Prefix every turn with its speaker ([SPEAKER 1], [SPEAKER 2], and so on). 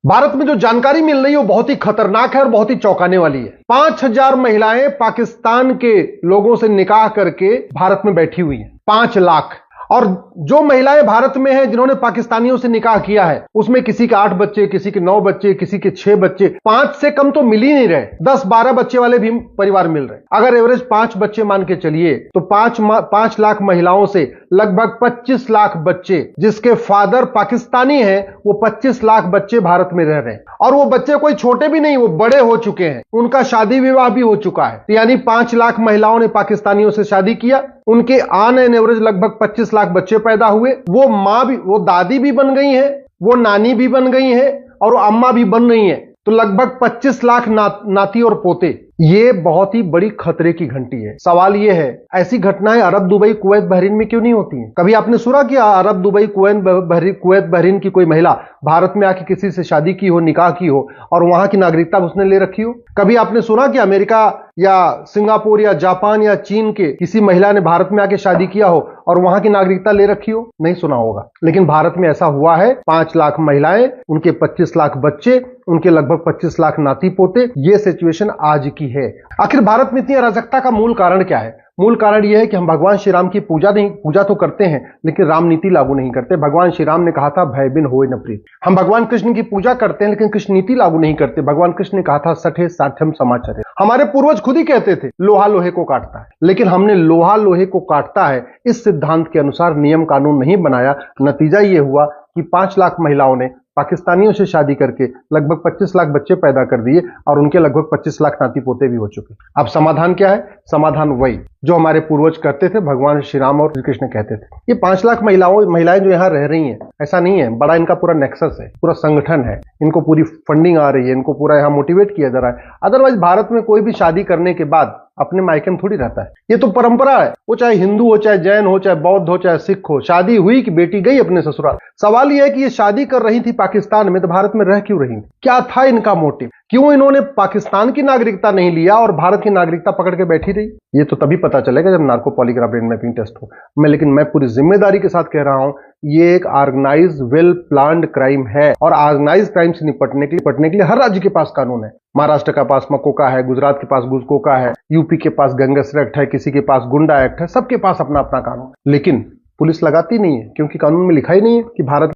[SPEAKER 1] भारत में जो जानकारी मिल रही है वो बहुत ही खतरनाक है और बहुत ही चौंकाने वाली है। 5,000 महिलाएं पाकिस्तान के लोगों से निकाह करके भारत में बैठी हुई हैं। 5 लाख। और जो महिलाएं भारत में हैं जिन्होंने पाकिस्तानियों से निकाह किया है उसमें किसी के 8 बच्चे, किसी के 9 बच्चे, किसी के 6 बच्चे, 5 से कम तो मिल ही नहीं रहे। 10-12 बच्चे वाले भी परिवार मिल रहे। अगर एवरेज 5 बच्चे मान के चलिए तो 5 लाख महिलाओं से लगभग 25 लाख बच्चे जिसके फादर पाकिस्तानी हैं, वो 25 लाख बच्चे भारत में रह रहे हैं। और वो बच्चे कोई छोटे भी नहीं, वो बड़े हो चुके हैं, उनका शादी विवाह भी हो चुका है। यानी 5 लाख महिलाओं ने पाकिस्तानियों से शादी किया, उनके ऑन एन एवरेज लगभग 25 लाख बच्चे पैदा हुए। वो माँ भी, वो दादी भी बन गई हैं, वो नानी भी बन गई हैं और वो अम्मा भी बन रही हैं। तो लगभग 25 लाख नाती और पोते। ये बहुत ही बड़ी खतरे की घंटी है। सवाल ये है, ऐसी घटनाएं अरब, दुबई, कुवैत, बहरीन में क्यों नहीं होती हैं? कभी आपने सुना कि अरब, दुबई, कुवैत, बहरीन की कोई महिला भारत में आके किसी से शादी की हो, निकाह की हो और वहां की नागरिकता उसने ले रखी हो? कभी आपने सुना कि अमेरिका या सिंगापुर या जापान या चीन के किसी महिला ने भारत में आके शादी किया हो और वहां की नागरिकता ले रखी हो? नहीं सुना होगा। लेकिन भारत में ऐसा हुआ है। 5 लाख महिलाएं, उनके 25 लाख बच्चे, उनके लगभग 25 लाख नाती पोते। ये सिचुएशन आज की है। आखिर भारत में इतनी अराजकता का मूल कारण क्या है? मूल कारण यह है कि हम भगवान श्री राम की पूजा तो करते हैं लेकिन राम नीति लागू नहीं करते। भगवान श्री राम ने कहा था भय बिन होए न प्रीत। हम भगवान कृष्ण की पूजा करते हैं लेकिन कृष्ण नीति लागू नहीं करते। भगवान कृष्ण ने कहा था सठे साठ्यम समाचरे। हमारे पूर्वज खुद ही कहते थे लोहा लोहे को काटता है, लेकिन हमने लोहा लोहे को काटता है इस सिद्धांत के अनुसार नियम कानून नहीं बनाया। नतीजा यह हुआ कि 5 लाख महिलाओं ने पाकिस्तानियों से शादी करके लगभग 25 लाख बच्चे पैदा कर दिए और उनके लगभग 25 लाख नाती पोते भी हो चुके। अब समाधान क्या है? समाधान वही जो हमारे पूर्वज करते थे, भगवान श्री राम और श्री कृष्ण कहते थे। ये 5 लाख महिलाएं जो यहाँ रह रही हैं, ऐसा नहीं है, बड़ा इनका पूरा नेक्सस है, पूरा संगठन है, इनको पूरी फंडिंग आ रही है, इनको पूरा यहाँ मोटिवेट किया जा रहा है। अदरवाइज भारत में कोई भी शादी करने के बाद अपने मायके में थोड़ी रहता है। ये तो परंपरा है, वो चाहे हिंदू हो, चाहे जैन हो, चाहे बौद्ध हो, चाहे सिख हो, शादी हुई कि बेटी गई अपने ससुराल। सवाल यह है कि ये शादी कर रही थी पाकिस्तान में, तो भारत में रह क्यों रही थी? क्या था इनका मोटिव? क्यों इन्होंने पाकिस्तान की नागरिकता नहीं लिया और भारत की नागरिकता पकड़ के बैठी रही? ये तो तभी पता चलेगा जब narco polygraph brain mapping test हो। लेकिन मैं पूरी जिम्मेदारी के साथ कह रहा हूं, ये एक ऑर्गेनाइज वेल प्लान्ड क्राइम है और ऑर्गेनाइज क्राइम से निपटने के लिए हर राज्य के पास कानून है। महाराष्ट्र के पास मकोका है, गुजरात के पास गुजकोका है, यूपी के पास गैंगस्टर एक्ट है, किसी के पास गुंडा एक्ट है, सबके पास अपना अपना कानून। लेकिन पुलिस लगाती नहीं है क्योंकि कानून में लिखा ही नहीं है कि भारत